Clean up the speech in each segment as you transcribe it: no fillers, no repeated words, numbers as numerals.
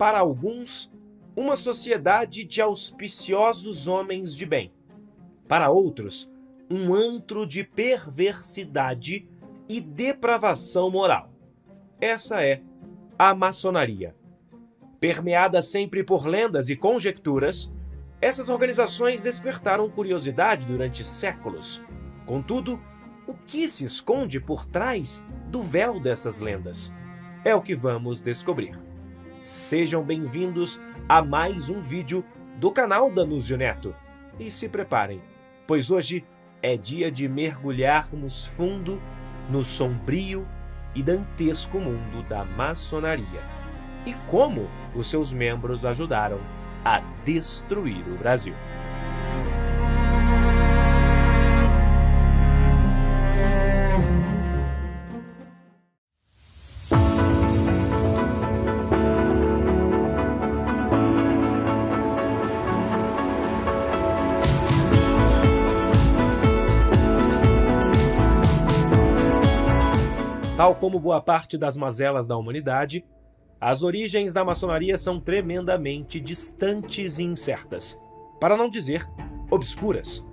para alguns, uma sociedade de auspiciosos homens de bem. Para outros, um antro de perversidade e depravação moral. Essa é a maçonaria. Permeada sempre por lendas e conjecturas, essas organizações despertaram curiosidade durante séculos. Contudo, o que se esconde por trás do véu dessas lendas? É o que vamos descobrir. Sejam bem-vindos a mais um vídeo do canal Danúzio Neto. E se preparem, pois hoje é dia de mergulharmos fundo no sombrio e dantesco mundo da maçonaria e como os seus membros ajudaram a destruir o Brasil. Tal como boa parte das mazelas da humanidade, as origens da maçonaria são tremendamente distantes e incertas, para não dizer obscuras.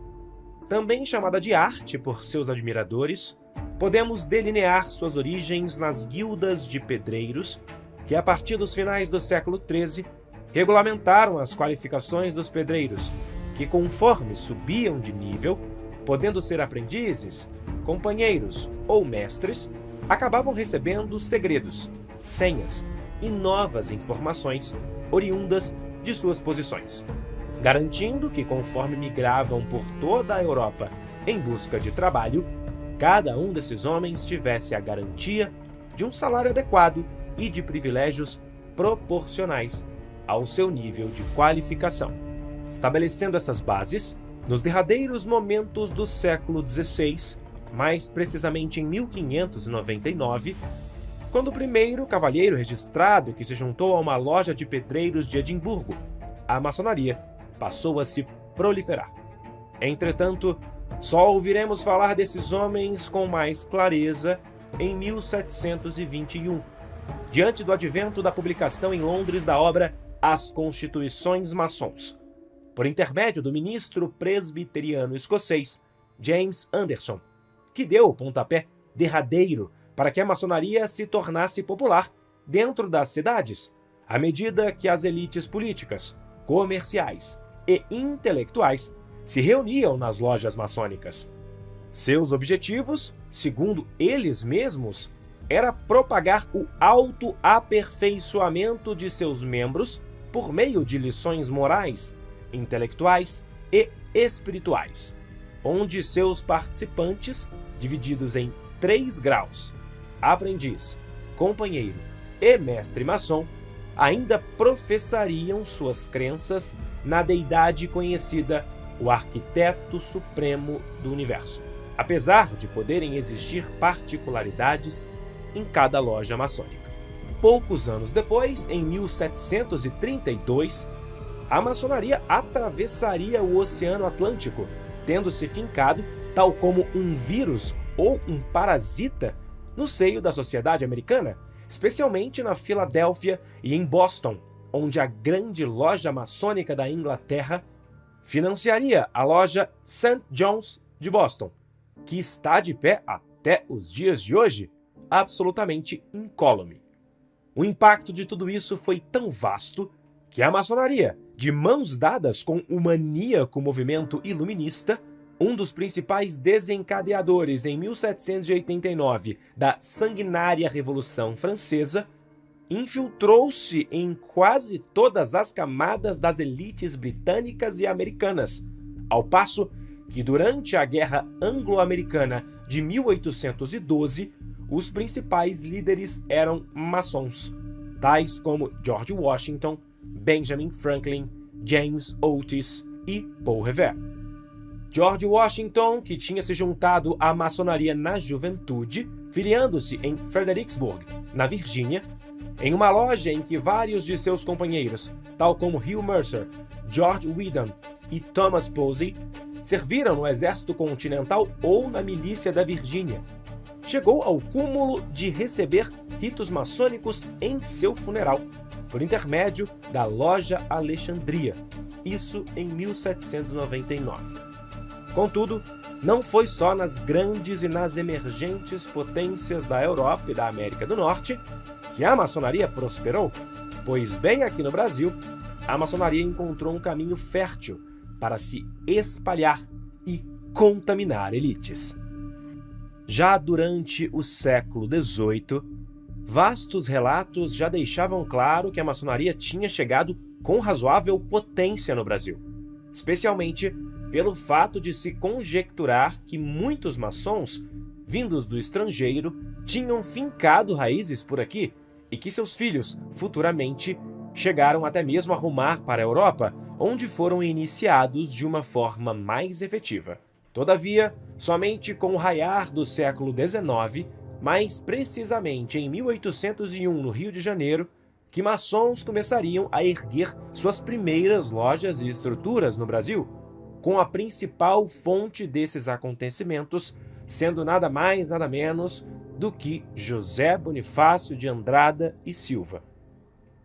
Também chamada de arte por seus admiradores, podemos delinear suas origens nas guildas de pedreiros, que a partir dos finais do século XIII regulamentaram as qualificações dos pedreiros, que conforme subiam de nível, podendo ser aprendizes, companheiros ou mestres, acabavam recebendo segredos, senhas e novas informações oriundas de suas posições, garantindo que, conforme migravam por toda a Europa em busca de trabalho, cada um desses homens tivesse a garantia de um salário adequado e de privilégios proporcionais ao seu nível de qualificação. Estabelecendo essas bases, nos derradeiros momentos do século XVI, mais precisamente em 1599, quando o primeiro cavalheiro registrado que se juntou a uma loja de pedreiros de Edimburgo, a maçonaria passou a se proliferar. Entretanto, só ouviremos falar desses homens com mais clareza em 1721, diante do advento da publicação em Londres da obra As Constituições Maçons, por intermédio do ministro presbiteriano escocês James Anderson, que deu o pontapé derradeiro para que a maçonaria se tornasse popular dentro das cidades, à medida que as elites políticas, comerciais e intelectuais se reuniam nas lojas maçônicas. Seus objetivos, segundo eles mesmos, era propagar o autoaperfeiçoamento de seus membros por meio de lições morais, intelectuais e espirituais, onde seus participantes, divididos em 3 graus, aprendiz, companheiro e mestre maçom, ainda professariam suas crenças na deidade conhecida, o arquiteto supremo do universo, apesar de poderem existir particularidades em cada loja maçônica. Poucos anos depois, em 1732, a maçonaria atravessaria o Oceano Atlântico, tendo se fincado, tal como um vírus ou um parasita, no seio da sociedade americana, especialmente na Filadélfia e em Boston, onde a grande loja maçônica da Inglaterra financiaria a loja St. John's de Boston, que está de pé até os dias de hoje, absolutamente incólume. O impacto de tudo isso foi tão vasto que a maçonaria, de mãos dadas com o maníaco movimento iluminista, um dos principais desencadeadores em 1789 da sanguinária Revolução Francesa, infiltrou-se em quase todas as camadas das elites britânicas e americanas, ao passo que durante a Guerra Anglo-Americana de 1812, os principais líderes eram maçons, tais como George Washington, Benjamin Franklin, James Otis e Paul Revere. George Washington, que tinha se juntado à maçonaria na juventude, filiando-se em Fredericksburg, na Virgínia, em uma loja em que vários de seus companheiros, tal como Hugh Mercer, George Whedon e Thomas Posey, serviram no exército continental ou na milícia da Virgínia. Chegou ao cúmulo de receber ritos maçônicos em seu funeral, por intermédio da Loja Alexandria, isso em 1799. Contudo, não foi só nas grandes e nas emergentes potências da Europa e da América do Norte que a maçonaria prosperou, pois bem aqui no Brasil, a maçonaria encontrou um caminho fértil para se espalhar e contaminar elites. Já durante o século XVIII, vastos relatos já deixavam claro que a maçonaria tinha chegado com razoável potência no Brasil, especialmente pelo fato de se conjecturar que muitos maçons, vindos do estrangeiro, tinham fincado raízes por aqui e que seus filhos, futuramente, chegaram até mesmo a rumar para a Europa, onde foram iniciados de uma forma mais efetiva. Todavia, somente com o raiar do século XIX, mais precisamente em 1801, no Rio de Janeiro, que maçons começariam a erguer suas primeiras lojas e estruturas no Brasil, com a principal fonte desses acontecimentos sendo nada mais nada menos do que José Bonifácio de Andrada e Silva.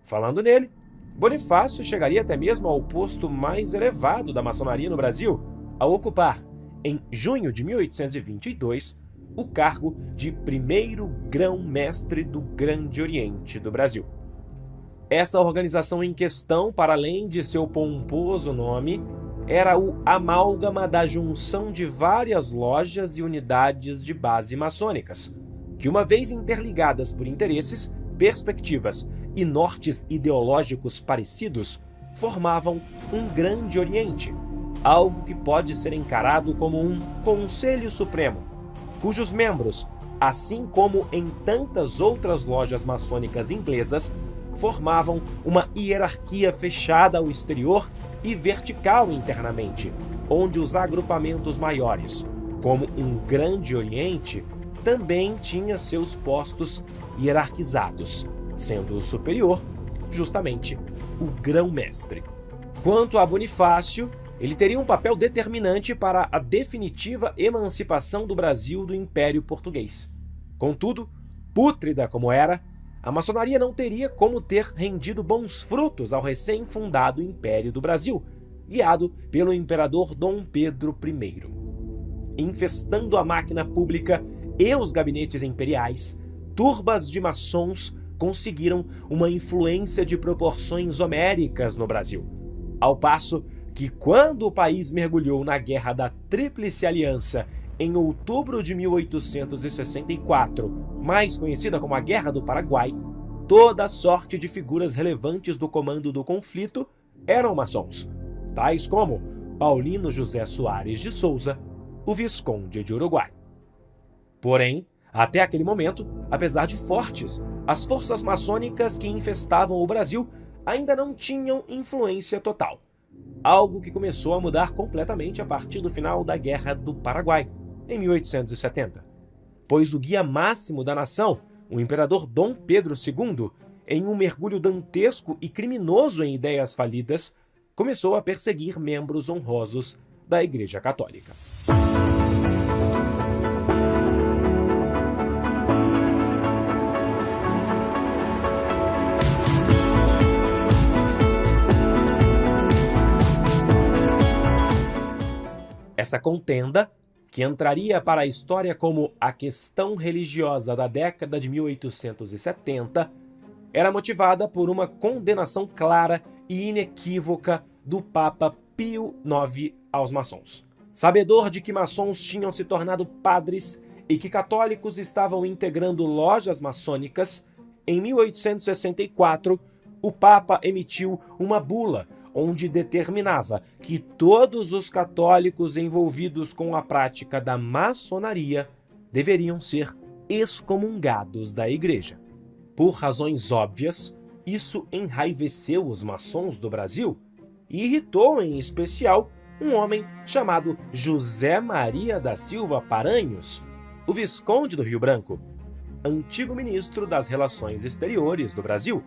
Falando nele, Bonifácio chegaria até mesmo ao posto mais elevado da maçonaria no Brasil, ao ocupar, em junho de 1822, o cargo de primeiro grão-mestre do Grande Oriente do Brasil. Essa organização em questão, para além de seu pomposo nome, era o amálgama da junção de várias lojas e unidades de base maçônicas, que, uma vez interligadas por interesses, perspectivas e nortes ideológicos parecidos, formavam um Grande Oriente, algo que pode ser encarado como um Conselho Supremo, cujos membros, assim como em tantas outras lojas maçônicas inglesas, formavam uma hierarquia fechada ao exterior e vertical internamente, onde os agrupamentos maiores, como um Grande Oriente, também tinha seus postos hierarquizados, sendo o superior, justamente, o grão-mestre. Quanto a Bonifácio, ele teria um papel determinante para a definitiva emancipação do Brasil do Império Português. Contudo, pútrida como era, a maçonaria não teria como ter rendido bons frutos ao recém-fundado Império do Brasil, guiado pelo imperador Dom Pedro I. Infestando a máquina pública e os gabinetes imperiais, turbas de maçons conseguiram uma influência de proporções homéricas no Brasil, ao passo que, quando o país mergulhou na Guerra da Tríplice Aliança em outubro de 1864, mais conhecida como a Guerra do Paraguai, toda sorte de figuras relevantes do comando do conflito eram maçons, tais como Paulino José Soares de Souza, o Visconde de Uruguai. Porém, até aquele momento, apesar de fortes, as forças maçônicas que infestavam o Brasil ainda não tinham influência total, algo que começou a mudar completamente a partir do final da Guerra do Paraguai, em 1870, pois o guia máximo da nação, o imperador Dom Pedro II, em um mergulho dantesco e criminoso em ideias falidas, começou a perseguir membros honrosos da Igreja Católica. Essa contenda, que entraria para a história como a questão religiosa da década de 1870, era motivada por uma condenação clara e inequívoca do Papa Pio IX aos maçons. Sabedor de que maçons tinham se tornado padres e que católicos estavam integrando lojas maçônicas, em 1864, o Papa emitiu uma bula onde determinava que todos os católicos envolvidos com a prática da maçonaria deveriam ser excomungados da Igreja. Por razões óbvias, isso enraiveceu os maçons do Brasil e irritou, em especial, um homem chamado José Maria da Silva Paranhos, o Visconde do Rio Branco, antigo ministro das Relações Exteriores do Brasil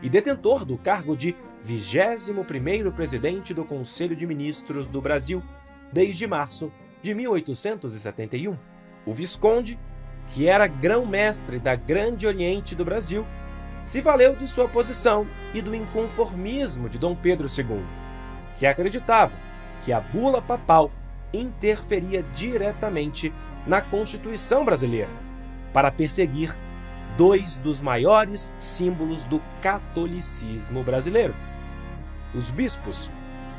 e detentor do cargo de 21º presidente do Conselho de Ministros do Brasil desde março de 1871. O Visconde, que era grão-mestre da Grande Oriente do Brasil, se valeu de sua posição e do inconformismo de Dom Pedro II, que acreditava que a bula papal interferia diretamente na Constituição brasileira para perseguir dois dos maiores símbolos do catolicismo brasileiro: os bispos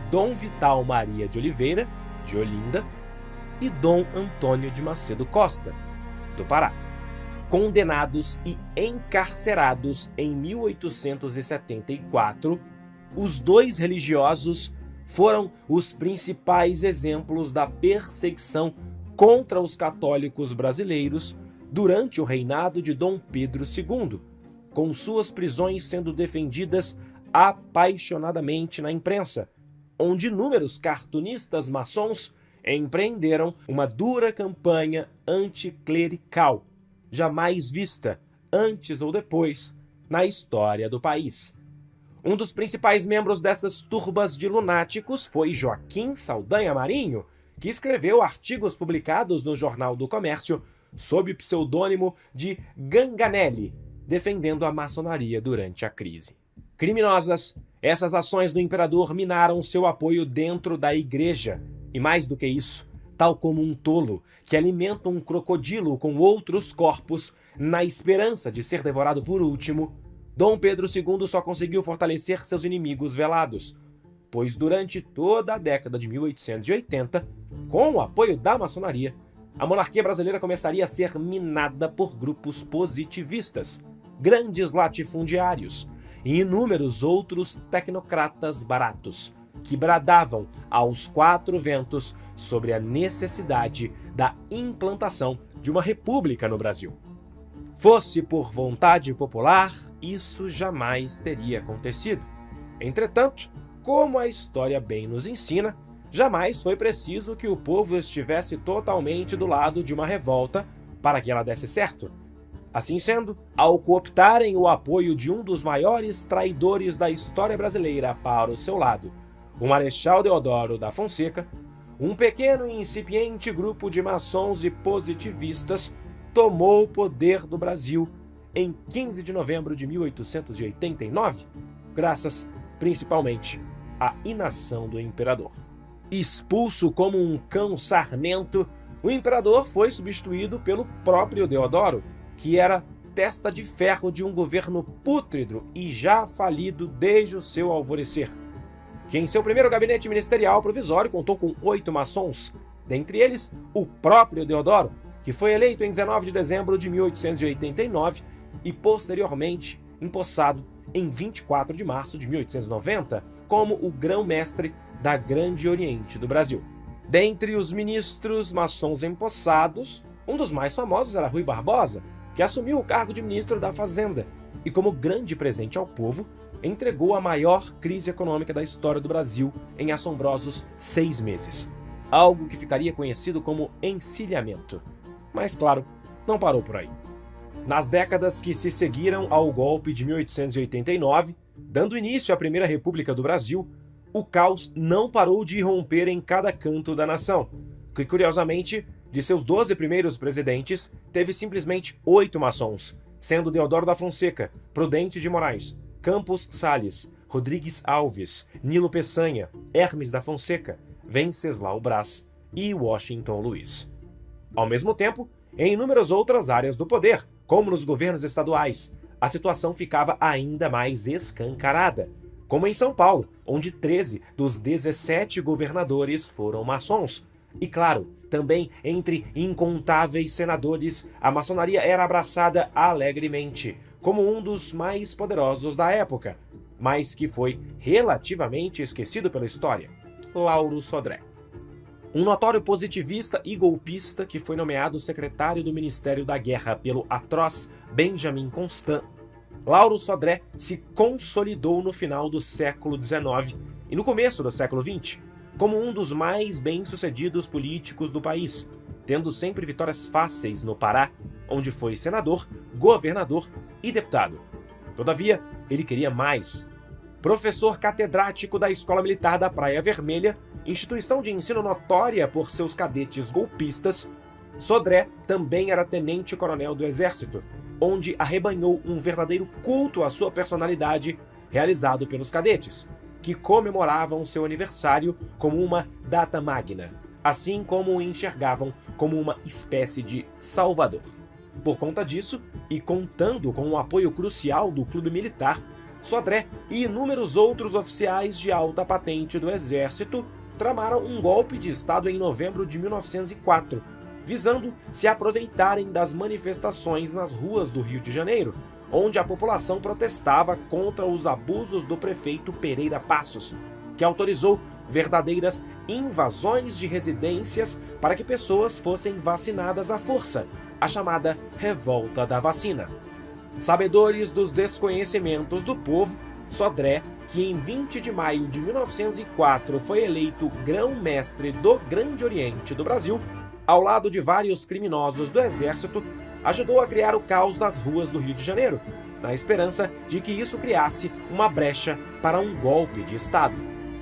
Dom Vital Maria de Oliveira, de Olinda, e Dom Antônio de Macedo Costa, do Pará, condenados e encarcerados em 1874. Os dois religiosos foram os principais exemplos da perseguição contra os católicos brasileiros durante o reinado de Dom Pedro II, com suas prisões sendo defendidas apaixonadamente na imprensa, onde inúmeros cartunistas maçons empreenderam uma dura campanha anticlerical, jamais vista, antes ou depois, na história do país. Um dos principais membros dessas turbas de lunáticos foi Joaquim Saldanha Marinho, que escreveu artigos publicados no Jornal do Comércio sob o pseudônimo de Ganganelli, defendendo a maçonaria durante a crise. Criminosas, essas ações do imperador minaram seu apoio dentro da igreja, e mais do que isso, tal como um tolo que alimenta um crocodilo com outros corpos na esperança de ser devorado por último, Dom Pedro II só conseguiu fortalecer seus inimigos velados, pois durante toda a década de 1880, com o apoio da maçonaria, a monarquia brasileira começaria a ser minada por grupos positivistas, grandes latifundiários e inúmeros outros tecnocratas baratos, que bradavam aos quatro ventos sobre a necessidade da implantação de uma república no Brasil. Fosse por vontade popular, isso jamais teria acontecido. Entretanto, como a história bem nos ensina, jamais foi preciso que o povo estivesse totalmente do lado de uma revolta para que ela desse certo. Assim sendo, ao cooptarem o apoio de um dos maiores traidores da história brasileira para o seu lado, o Marechal Deodoro da Fonseca, um pequeno e incipiente grupo de maçons e positivistas tomou o poder do Brasil em 15 de novembro de 1889, graças, principalmente, à inação do imperador. Expulso como um cão sarnento, o imperador foi substituído pelo próprio Deodoro, que era testa de ferro de um governo pútrido e já falido desde o seu alvorecer, que em seu primeiro gabinete ministerial provisório contou com 8 maçons, dentre eles o próprio Deodoro, que foi eleito em 19 de dezembro de 1889 e posteriormente empossado em 24 de março de 1890 como o grão-mestre da Grande Oriente do Brasil. Dentre os ministros maçons empossados, um dos mais famosos era Rui Barbosa, que assumiu o cargo de ministro da Fazenda e, como grande presente ao povo, entregou a maior crise econômica da história do Brasil em assombrosos 6 meses, algo que ficaria conhecido como encilhamento. Mas, claro, não parou por aí. Nas décadas que se seguiram ao golpe de 1889, dando início à Primeira República do Brasil, o caos não parou de irromper em cada canto da nação, que, curiosamente, de seus 12 primeiros presidentes, teve simplesmente 8 maçons, sendo Deodoro da Fonseca, Prudente de Moraes, Campos Salles, Rodrigues Alves, Nilo Peçanha, Hermes da Fonseca, Venceslau Braz e Washington Luiz. Ao mesmo tempo, em inúmeras outras áreas do poder, como nos governos estaduais, a situação ficava ainda mais escancarada, como em São Paulo, onde 13 dos 17 governadores foram maçons. E claro, também entre incontáveis senadores, a maçonaria era abraçada alegremente, como um dos mais poderosos da época, mas que foi relativamente esquecido pela história: Lauro Sodré. Um notório positivista e golpista que foi nomeado secretário do Ministério da Guerra pelo atroz Benjamin Constant, Lauro Sodré se consolidou no final do século XIX e no começo do século XX como um dos mais bem-sucedidos políticos do país, tendo sempre vitórias fáceis no Pará, onde foi senador, governador e deputado. Todavia, ele queria mais. Professor catedrático da Escola Militar da Praia Vermelha, instituição de ensino notória por seus cadetes golpistas, Sodré também era tenente-coronel do Exército, onde arrebanhou um verdadeiro culto à sua personalidade realizado pelos cadetes, que comemoravam seu aniversário como uma data magna, assim como o enxergavam como uma espécie de salvador. Por conta disso, e contando com o apoio crucial do clube militar, Sodré e inúmeros outros oficiais de alta patente do exército tramaram um golpe de Estado em novembro de 1904, visando se aproveitarem das manifestações nas ruas do Rio de Janeiro, onde a população protestava contra os abusos do prefeito Pereira Passos, que autorizou verdadeiras invasões de residências para que pessoas fossem vacinadas à força, a chamada Revolta da Vacina. Sabedores dos desconhecimentos do povo, Sodré, que em 20 de maio de 1904 foi eleito grão-mestre do Grande Oriente do Brasil, ao lado de vários criminosos do exército, ajudou a criar o caos nas ruas do Rio de Janeiro, na esperança de que isso criasse uma brecha para um golpe de Estado.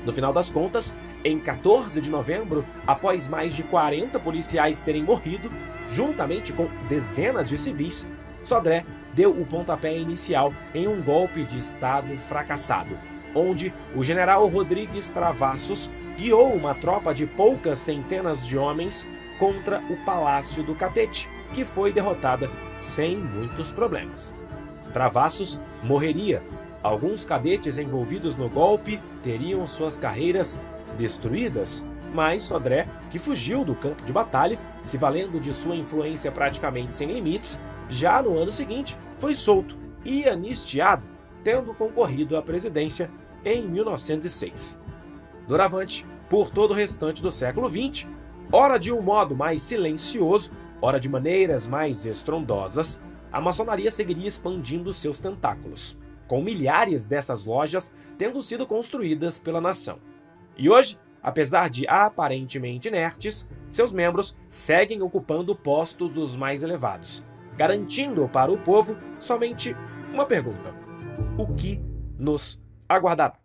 No final das contas, em 14 de novembro, após mais de 40 policiais terem morrido, juntamente com dezenas de civis, Sodré deu o pontapé inicial em um golpe de Estado fracassado, onde o general Rodrigues Travassos guiou uma tropa de poucas centenas de homens contra o Palácio do Catete, que foi derrotada sem muitos problemas. Travassos morreria. Alguns cadetes envolvidos no golpe teriam suas carreiras destruídas, mas Sodré, que fugiu do campo de batalha, se valendo de sua influência praticamente sem limites, já no ano seguinte foi solto e anistiado, tendo concorrido à presidência em 1906. Doravante, por todo o restante do século XX, ora de um modo mais silencioso, ora de maneiras mais estrondosas, a maçonaria seguiria expandindo seus tentáculos, com milhares dessas lojas tendo sido construídas pela nação. E hoje, apesar de aparentemente inertes, seus membros seguem ocupando postos dos mais elevados, garantindo para o povo somente uma pergunta: o que nos aguardará?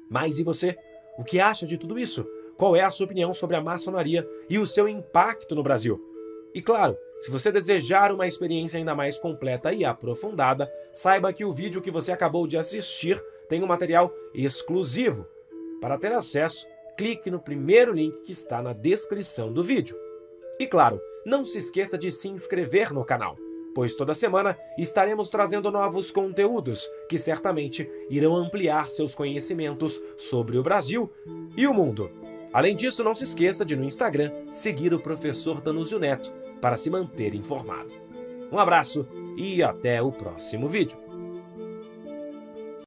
Mas e você? O que acha de tudo isso? Qual é a sua opinião sobre a maçonaria e o seu impacto no Brasil? E claro, se você desejar uma experiência ainda mais completa e aprofundada, saiba que o vídeo que você acabou de assistir tem um material exclusivo. Para ter acesso, clique no primeiro link que está na descrição do vídeo. E claro, não se esqueça de se inscrever no canal, pois toda semana estaremos trazendo novos conteúdos que certamente irão ampliar seus conhecimentos sobre o Brasil e o mundo. Além disso, não se esqueça de no Instagram seguir o professor Danúzio Neto para se manter informado. Um abraço e até o próximo vídeo.